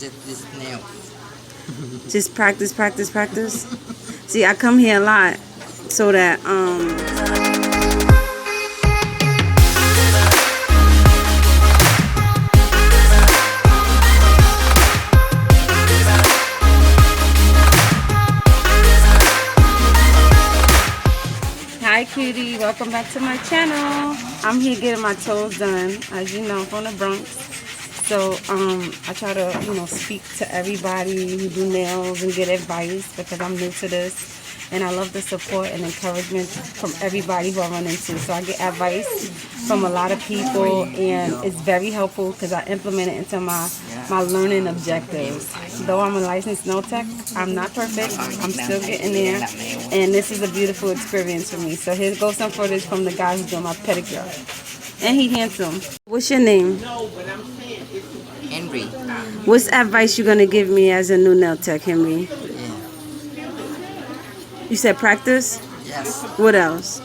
This nail. Just practice, practice, practice. See, I come here a lot so that Hi cutie, welcome back to my channel. I'm here getting my toes done. As you know, I'm from the Bronx. So I try to, speak to everybody who do nails and get advice because I'm new to this. And I love the support and encouragement from everybody who I run into. So I get advice from a lot of people, and it's very helpful because I implement it into my learning objectives. Though I'm a licensed nail tech, I'm not perfect. I'm still getting there. And this is a beautiful experience for me. So here goes some footage from the guy who's doing my pedicure. And he handsome. What's your name? Henry. What's advice you're going to give me as a new nail tech, Henry? You said practice? Yes. What else?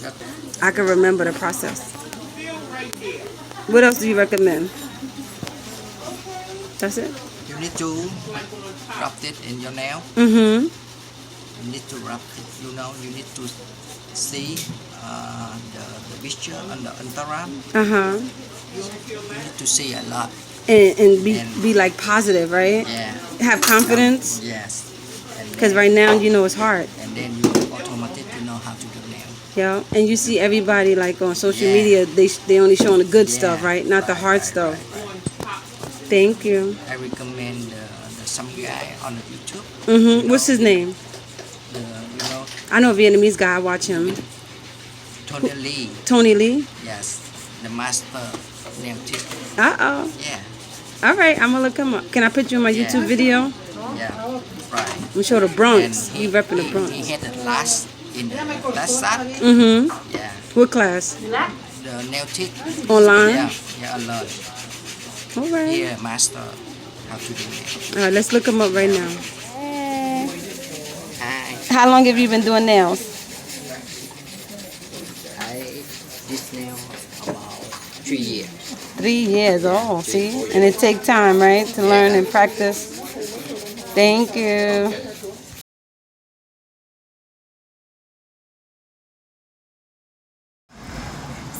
Yep. I can remember the process. What else do you recommend? That's it? You need to rub it in your nail. Mm-hmm. You need to rub it, you need to see the picture on the Instagram. Uh-huh. You need to see a lot. And be like positive, right? Yeah. Have confidence? Yes. Because right now, it's hard. And then you automatically know how to do nails. Yeah. And you see everybody like on social media, they only showing the good stuff, right? Not the hard stuff. Thank you. I recommend some guy on the YouTube. Mm-hmm. What's his name? I know a Vietnamese guy. I watch him. Tony Lee. Tony Lee? Yes. The master nail tip. Uh-oh. Yeah. All right. I'm going to look him up. Can I put you in my YouTube video? Yeah. Right. I'm sure the Bronx. You repping the Bronx. He had the class in the class side. Mm-hmm. Yeah. What class? The nail tip. Online? Yeah, online. All right. Here, master how to do nails. All right, let's look him up right now. Hi. How long have you been doing nails? I did nail about 3 years. 3 years. Oh, see? And it takes time, right? To learn and practice. Thank you.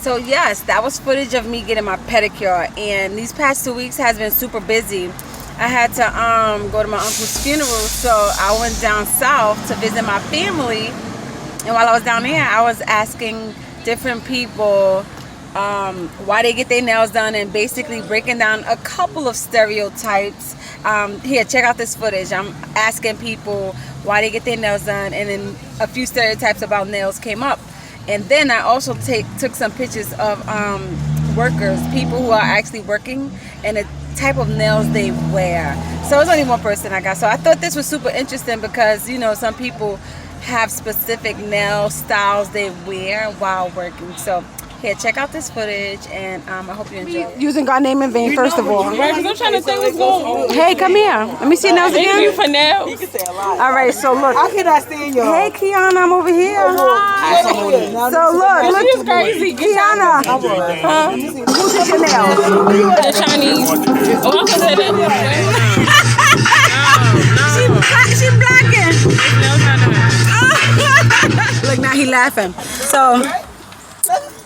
So yes, that was footage of me getting my pedicure, and these past 2 weeks has been super busy. I had to go to my uncle's funeral, so I went down south to visit my family, and while I was down there, I was asking different people why they get their nails done, and basically breaking down a couple of stereotypes. Here, check out this footage. I'm asking people why they get their nails done, and then a few stereotypes about nails came up. And then I also took some pictures of workers, people who are actually working, and the type of nails they wear. So it's only one person I got. So I thought this was super interesting because, some people have specific nail styles they wear while working. So here, check out this footage, and I hope you enjoy it. Using God name in vain, first of all. Right, because I'm trying to think what's going on. Hey, come here. Let me see your nails again. Thank you for nails. He can say a lot. All right, so look. How can I stand y'all? Hey, Kiana, I'm over here. So look, She's crazy. Kiana. Who did your nails? The Chinese. Oh, I can say that. She blacking. Look, now he laughing. So,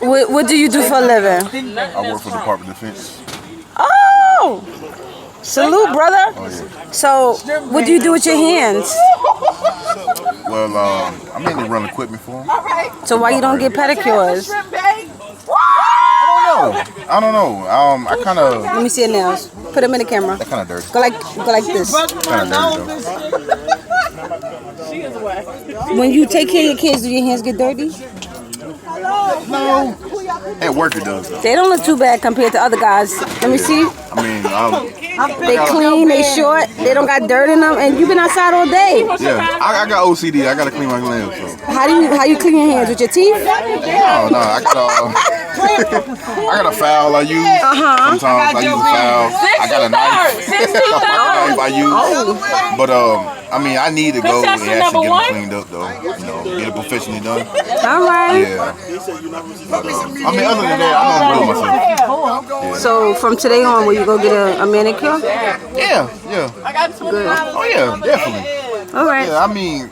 what do you do for a living? I work for the Department of Defense. Oh, salute, brother. Oh, yeah. So, what do you do with your hands? Well, I mainly run equipment for them. So why you don't get pedicures? I don't know. I kind of. Let me see your nails. Put them in the camera. They're kind of dirty. Go like this. Kind of dirty though. When you take care of your kids, do your hands get dirty? No. At work it does though. They don't look too bad compared to other guys. Let me see. I mean, They clean, they short, they don't got dirt in them, and you've been outside all day. yeah. I got OCD. I gotta clean my nails. So. How you clean your hands? With your teeth? No. I got a file I use. Sometimes I use a file. I got a knife. I use. But I mean, I need to go and Contestant actually number get one? them cleaned up, though. You know, get it professionally done. All right. Yeah. But, I mean, other than that, I'm gonna do myself. So from today on, will you go get a manicure? Yeah. Good. Oh yeah, definitely. All right. Yeah, I mean,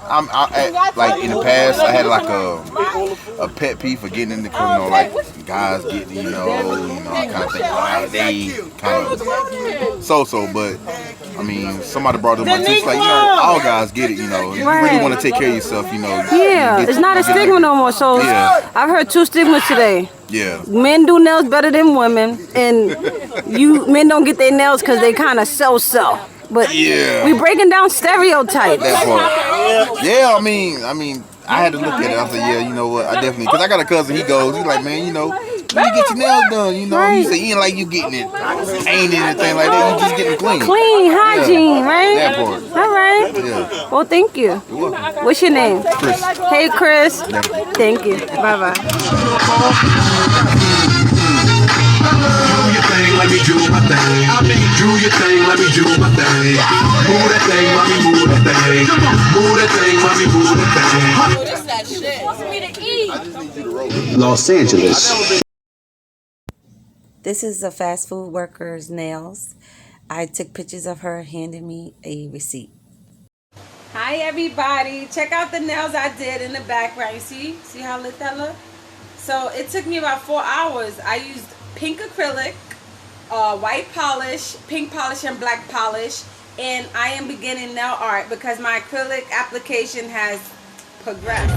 like in the past, I had like a pet peeve for getting in the club, you know, like guys getting, you know, kind of thing. Like they kind of so, but I mean, somebody brought it up my attention, like, you know, all guys get it, you know. You really want to take care of yourself, you know. Yeah, it's not a stigma no more. So Yeah. I've heard 2 stigmas today. Yeah. Men do nails better than women, and men don't get their nails because they kind of so. But Yeah. we breaking down stereotypes. That part. Yeah, I mean, I had to look at it. I said, yeah, you know what? I definitely, because I got a cousin. He's like, man, you know, when you get your nails done, you know, he said, he ain't like you getting it, ain't anything like that. You just getting clean. Clean hygiene, right? That part. All right. Yeah. Well, thank you. What's your name? Chris. Hey, Chris. Thank you. Bye bye. Do your thing, let me do my thing. I mean, do your thing, let me do my thing. Move that thing, mommy, move that thing. Move that thing, mommy, move that thing. Los Angeles. This is a fast food worker's nails. I took pictures of her handing me a receipt. Hi everybody. Check out the nails I did in the background. You see how lit that look? So it took me about 4 hours. I used pink acrylic, white polish, pink polish, and black polish. And I am beginning nail art because my acrylic application has progressed.